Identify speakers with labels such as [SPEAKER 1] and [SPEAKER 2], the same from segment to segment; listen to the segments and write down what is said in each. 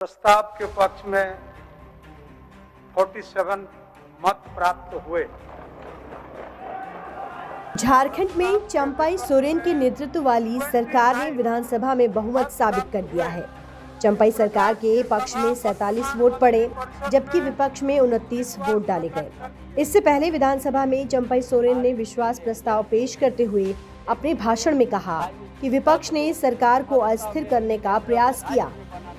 [SPEAKER 1] प्रस्ताव के पक्ष में 47 मत प्राप्त हुए।
[SPEAKER 2] झारखंड में चंपाई सोरेन के नेतृत्व वाली सरकार ने विधानसभा में बहुमत साबित कर दिया है। चंपाई सरकार के पक्ष में 47 वोट पड़े, जबकि विपक्ष में 29 वोट डाले गए। इससे पहले विधानसभा में चंपाई सोरेन ने विश्वास प्रस्ताव पेश करते हुए अपने भाषण में कहा कि विपक्ष ने सरकार को अस्थिर करने का प्रयास किया।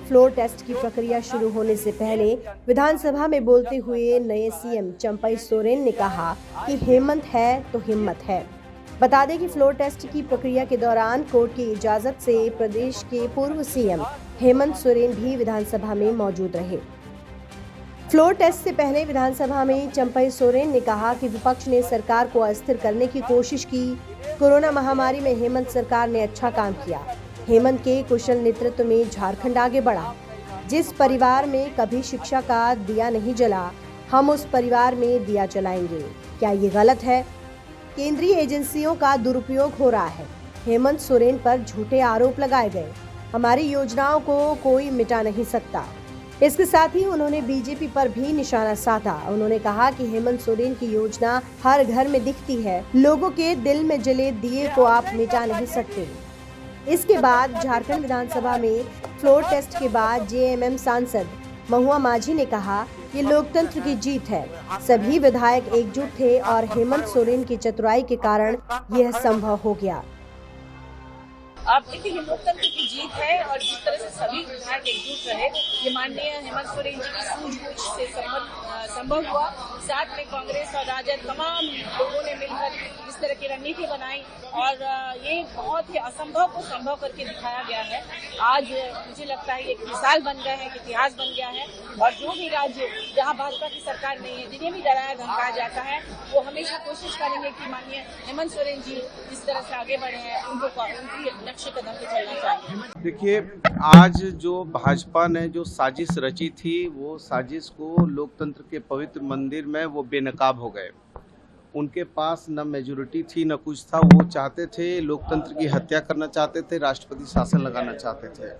[SPEAKER 2] फ्लोर टेस्ट की प्रक्रिया शुरू होने से पहले विधानसभा में बोलते हुए नए सीएम चंपाई सोरेन ने कहा कि हेमंत है तो हिम्मत है। बता दें कि फ्लोर टेस्ट की प्रक्रिया के दौरान कोर्ट की इजाजत से प्रदेश के पूर्व सीएम हेमंत सोरेन भी विधानसभा में मौजूद रहे। फ्लोर टेस्ट से पहले विधानसभा में चंपाई सोरेन ने कहा कि विपक्ष ने सरकार को अस्थिर करने की कोशिश की। कोरोना महामारी में हेमंत सरकार ने अच्छा काम किया। हेमंत के कुशल नेतृत्व में झारखंड आगे बढ़ा। जिस परिवार में कभी शिक्षा का दिया नहीं जला, हम उस परिवार में दिया जलाएंगे। क्या ये गलत है? केंद्रीय एजेंसियों का दुरुपयोग हो रहा है। हेमंत सोरेन पर झूठे आरोप लगाए गए। हमारी योजनाओं को कोई मिटा नहीं सकता। इसके साथ ही उन्होंने बीजेपी पर भी निशाना साधा। उन्होंने कहा कि हेमंत सोरेन की योजना हर घर में दिखती है। लोगों के दिल में जले दिए को आप मिटा नहीं सकते। इसके बाद झारखंड विधानसभा में फ्लोर टेस्ट के बाद जेएमएम सांसद महुआ माझी ने कहा, ये लोकतंत्र की जीत है। सभी विधायक एकजुट थे और हेमंत सोरेन की चतुराई के कारण यह संभव हो गया।
[SPEAKER 3] आप देखिए, ये लोकतंत्र की जीत है और जिस तरह से सभी विधायक एकजुट रहे, ये माननीय हेमंत सोरेन जी की सूझबूझ से संभव हुआ। साथ में कांग्रेस और राजद तमाम लोगों ने मिलकर इस तरह की रणनीति बनाई और ये बहुत ही असंभव को संभव करके दिखाया गया है। आज मुझे लगता है एक मिसाल बन गया है, एक इतिहास बन गया है और जो भी राज्य जहां भाजपा की सरकार नहीं है, जिन्हें भी डराया धमकाया जाता है, वो हमेशा कोशिश करेंगे कि माननीय हेमंत सोरेन जी जिस तरह से आगे बढ़े हैं उनको उनकी लक्ष्य कदम पे चलना चाहिए।
[SPEAKER 4] देखिए, आज जो भाजपा ने जो साजिश रची थी, वो साजिश को लोकतंत्र के पवित्र मंदिर में वो बेनकाब हो गए। उनके पास न मेजोरिटी थी न कुछ था। वो चाहते थे लोकतंत्र की हत्या करना चाहते थे, राष्ट्रपति शासन लगाना चाहते थे।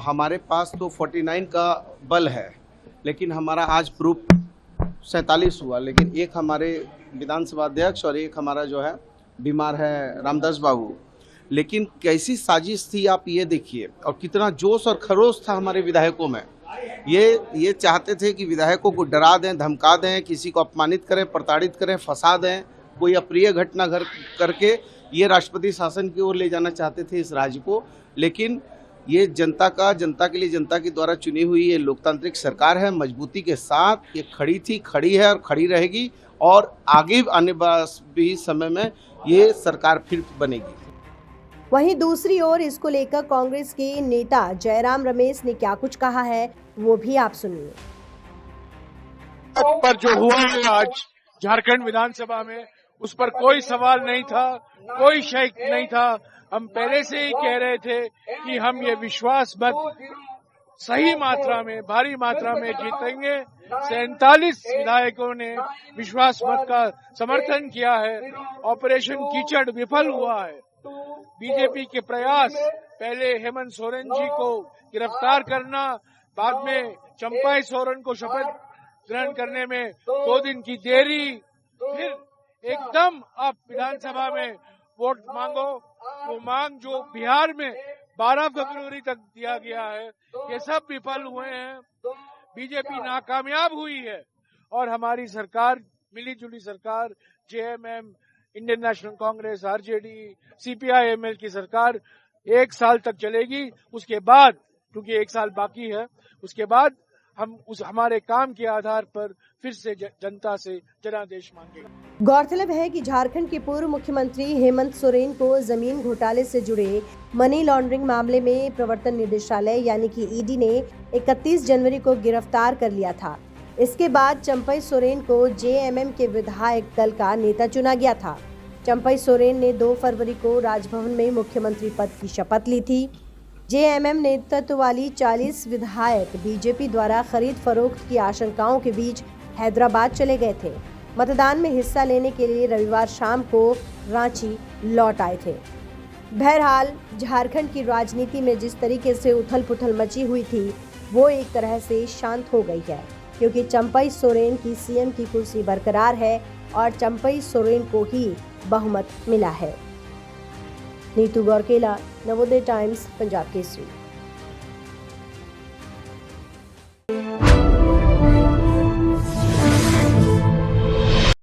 [SPEAKER 4] हमारे पास तो 49 का बल है, लेकिन हमारा आज प्रूफ 47 हुआ। लेकिन एक हमारे विधानसभा अध्यक्ष और एक हमारा जो है बीमार है रामदास बाबू। लेकिन कैसी साजिश थी आप ये देखिए, और कितना जोश और खरोश था हमारे विधायकों में। ये चाहते थे कि विधायकों को डरा दें, धमका दें, किसी को अपमानित करें, प्रताड़ित करें, फंसा दें, कोई अप्रिय घटना करके ये राष्ट्रपति शासन की ओर ले जाना चाहते थे इस राज्य को। लेकिन ये जनता के लिए जनता के द्वारा चुनी हुई ये लोकतांत्रिक सरकार है। मजबूती के साथ ये खड़ी थी, खड़ी है और खड़ी रहेगी और आगे आने वाले समय में ये सरकार फिर बनेगी।
[SPEAKER 2] वहीं दूसरी ओर इसको लेकर कांग्रेस के नेता जयराम रमेश ने क्या कुछ कहा है, वो भी आप सुनिए।
[SPEAKER 5] पर जो हुआ है आज झारखंड विधानसभा में, उस पर कोई सवाल नहीं था, कोई शक नहीं था। हम पहले से ही कह रहे थे कि हम ये विश्वास मत सही मात्रा में, भारी मात्रा में जीतेंगे। 47 विधायकों ने विश्वास मत का समर्थन किया है। ऑपरेशन कीचड़ विफल हुआ है। बीजेपी के प्रयास, पहले हेमंत सोरेन जी को गिरफ्तार करना, बाद में चंपाई सोरेन को शपथ ग्रहण करने में 2 दिन की देरी, फिर एकदम आप विधानसभा में वोट मांगो। वो मांग जो बिहार में 12 फरवरी तक दिया गया है, ये सब विफल हुए हैं। बीजेपी नाकामयाब हुई है और हमारी सरकार, मिली जुली सरकार, JMM, Indian national Congress, RJD, CPI-ML की सरकार 1 साल तक चलेगी। उसके बाद, क्योंकि 1 साल बाकी है, उसके बाद हम हमारे काम के आधार पर फिर से जनता से जनादेश मांगेंगे।
[SPEAKER 2] गौरतलब है कि झारखंड के पूर्व मुख्यमंत्री हेमंत सोरेन को जमीन घोटाले से जुड़े मनी लॉन्ड्रिंग मामले में प्रवर्तन निदेशालय यानी कि ईडी ने 31 जनवरी को गिरफ्तार कर लिया था। इसके बाद चंपाई सोरेन को जेएमएम के विधायक दल का नेता चुना गया था। चंपाई सोरेन ने 2 फरवरी को राजभवन में मुख्यमंत्री पद की शपथ ली थी। जेएमएम नेतृत्व वाली 40 विधायक बीजेपी द्वारा खरीद फरोख्त की आशंकाओं के बीच हैदराबाद चले गए थे। मतदान में हिस्सा लेने के लिए रविवार शाम को रांची लौट आए थे। बहरहाल झारखंड की राजनीति में जिस तरीके से उथल पुथल मची हुई थी, वो एक तरह से शांत हो गई है, क्योंकि चंपई सोरेन की सीएम की कुर्सी बरकरार है और चंपई सोरेन को ही बहुमत मिला है। नीतू गौरकेला, नवोदय टाइम्स, पंजाब केसरी।